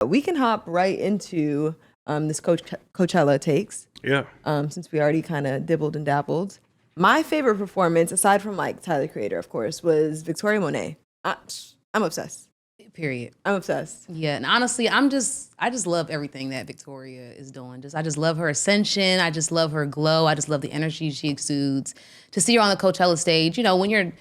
We can hop right into this Coachella takes. Yeah. Since we already kind of dibbled and dabbled. My favorite performance, aside from like Tyler the Creator, of course, was Victoria Monet. I'm obsessed. Period. I'm obsessed. Yeah, and honestly, I just love everything that Victoria is doing. I just love her ascension. I just love her glow. I just love the energy she exudes. To see her on the Coachella stage, you know, when you're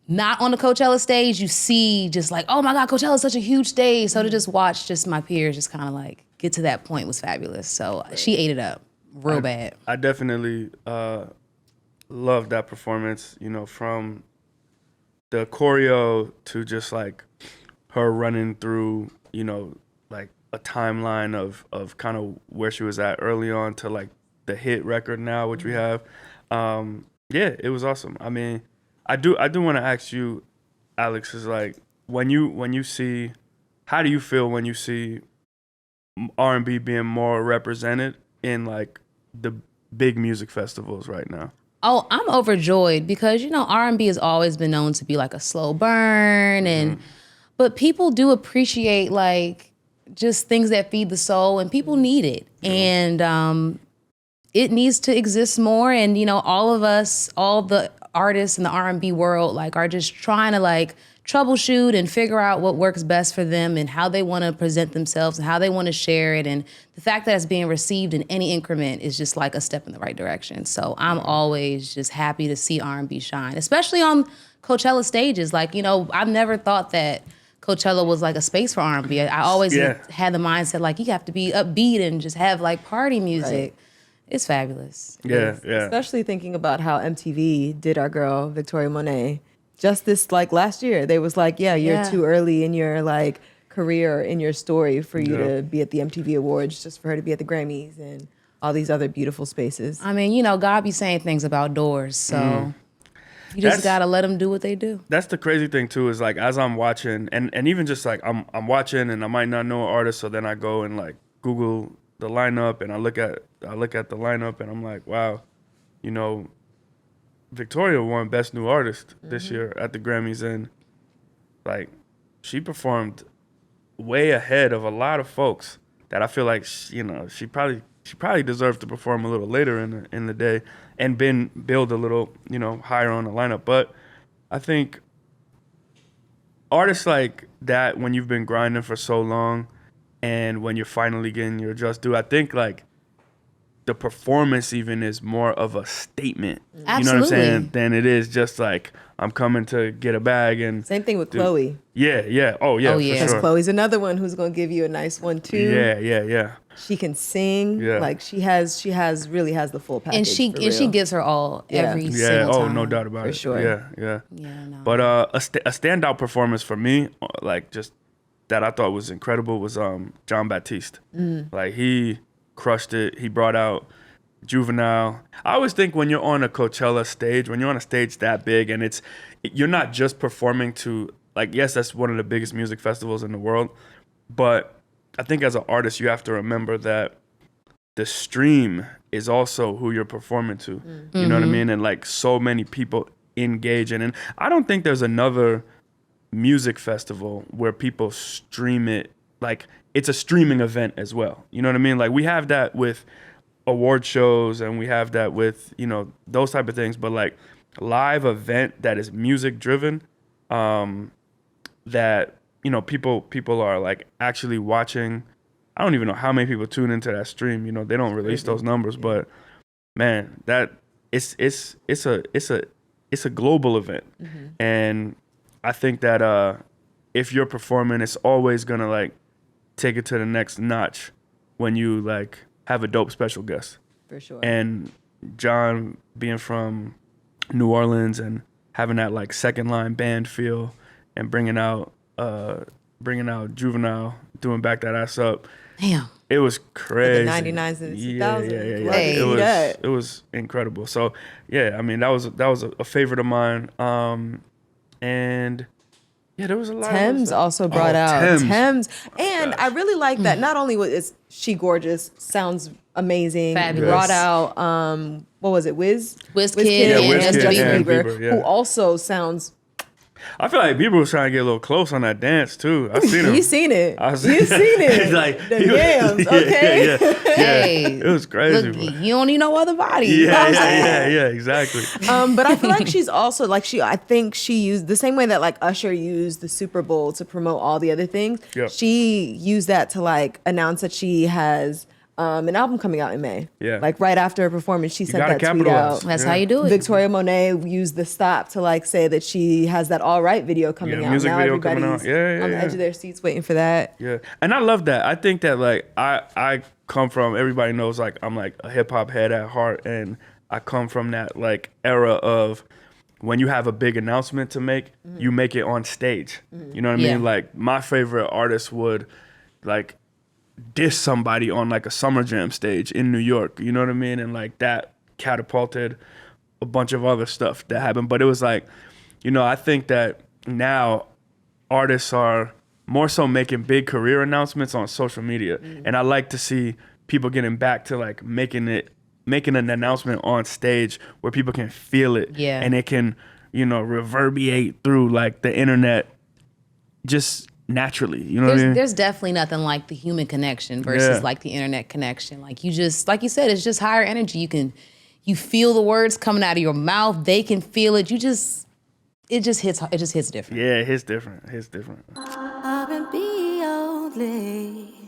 not on the Coachella stage, you see just like, oh my God, Coachella is such a huge stage. So to just watch just my peers just kind of like get to that point was fabulous. So she ate it up real bad. I definitely loved that performance, you know, from the choreo to just like her running through, you know, like a timeline of kind of where she was at early on to like the hit record now, which we have. Yeah, it was awesome. I mean, I do want to ask you, Alex, is like when you see, how do you feel when you see R&B being more represented in like the big music festivals right now? Oh, I'm overjoyed because, you know, R&B has always been known to be like a slow burn but people do appreciate like just things that feed the soul and people need it. And it needs to exist more. And, you know, all of us, all the artists in the R&B world, like are just trying to like troubleshoot and figure out what works best for them and how they want to present themselves and how they want to share it. And the fact that it's being received in any increment is just like a step in the right direction. So I'm always just happy to see R&B shine, especially on Coachella stages. Like, you know, I've never thought that Coachella was like a space for R&B. I always had the mindset like you have to be upbeat and just have like party music. Right. It's fabulous. Yeah. Especially thinking about how MTV did our girl Victoria Monet just this like last year. They was like, you're too early in your like career, in your story for you to be at the MTV Awards, just for her to be at the Grammys and all these other beautiful spaces. I mean, you know, God be saying things about doors, so you just gotta let them do what they do. That's the crazy thing too, is like as I'm watching and even just like I'm watching and I might not know an artist, so then I go and like Google the lineup and I look at the lineup and I'm like, wow, you know, Victoria won Best New Artist this year at the Grammys, and like she performed way ahead of a lot of folks that I feel like she probably deserved to perform a little later in the day and build a little, you know, higher on the lineup. But I think artists like that, when you've been grinding for so long and when you're finally getting your just due, I think like the performance even is more of a statement. Absolutely. You know what I'm saying? Than it is just like I'm coming to get a bag. And same thing with Chloe. Yeah. Oh yeah. For sure. Because Chloe's another one who's gonna give you a nice one too. Yeah. She can sing. Yeah. Like she really has the full package. And she gives her all every single time. Oh, no doubt about it. For sure. Yeah. No. But a standout performance for me, like just that I thought was incredible, was John Baptiste. Like he crushed it. He brought out Juvenile. I always think when you're on a Coachella stage, when you're on a stage that big, and you're not just performing to, like, yes, that's one of the biggest music festivals in the world, but I think as an artist, you have to remember that the stream is also who you're performing to. You know what I mean? And like so many people engage in it. And I don't think there's another music festival where people stream it. Like it's a streaming event as well. You know what I mean? Like we have that with award shows and we have that with, you know, those type of things. But like live event that is music driven, that, you know, people are like actually watching. I don't even know how many people tune into that stream. You know, they don't release those numbers, but man, that it's a global event. And I think that if you're performing, it's always gonna like take it to the next notch when you like have a dope special guest. For sure. And John being from New Orleans and having that like second line band feel and bringing out Juvenile, doing Back That Ass Up. Damn. It was crazy. The 99s and the 2000s. Yeah. Hey. It was incredible. So yeah, I mean that was a favorite of mine. And yeah, there was a lot. Thames also brought out Thames, and I really like that. Not only is she gorgeous, sounds amazing. Fabulous. Brought out what was it, Wizkid and Justin Bieber, Bieber, who also sounds I feel like people was trying to get a little close on that dance too. I seen him. You seen it. You seen it. It's like The yams, okay? Yeah. Hey, It was crazy. look, bro. you don't need no other body. You know what I'm saying? Yeah, exactly. But I feel like she's also like I think she used the same way that like Usher used the Super Bowl to promote all the other things. Yeah. She used that to like announce that she has an album coming out in May. Yeah. Like right after her performance, she sent gotta that tweet capitalize. out. That's how you do it. Victoria Monet used the stop to like say that she has that All Right video coming out. Music Now video coming everybody's out. Yeah, on the edge of their seats waiting for that. Yeah, and I love that. I think that like I come from, everybody knows like I'm like a hip hop head at heart, and I come from that like era of when you have a big announcement to make, you make it on stage. You know what I Yeah. mean? Like my favorite artist would like diss somebody on like a Summer Jam stage in New York. You know what I mean? And like that catapulted a bunch of other stuff that happened. But it was like, you know, I think that now artists are more so making big career announcements on social media. And I like to see people getting back to like making an announcement on stage where people can feel it. Yeah. And it can, you know, reverberate through like the internet just naturally. You know what I mean? There's definitely nothing like the human connection versus like the internet connection. Like you just, like you said, it's just higher energy. You feel the words coming out of your mouth. They can feel it. It just hits different. Yeah, it hits different. It hits different. R&B only.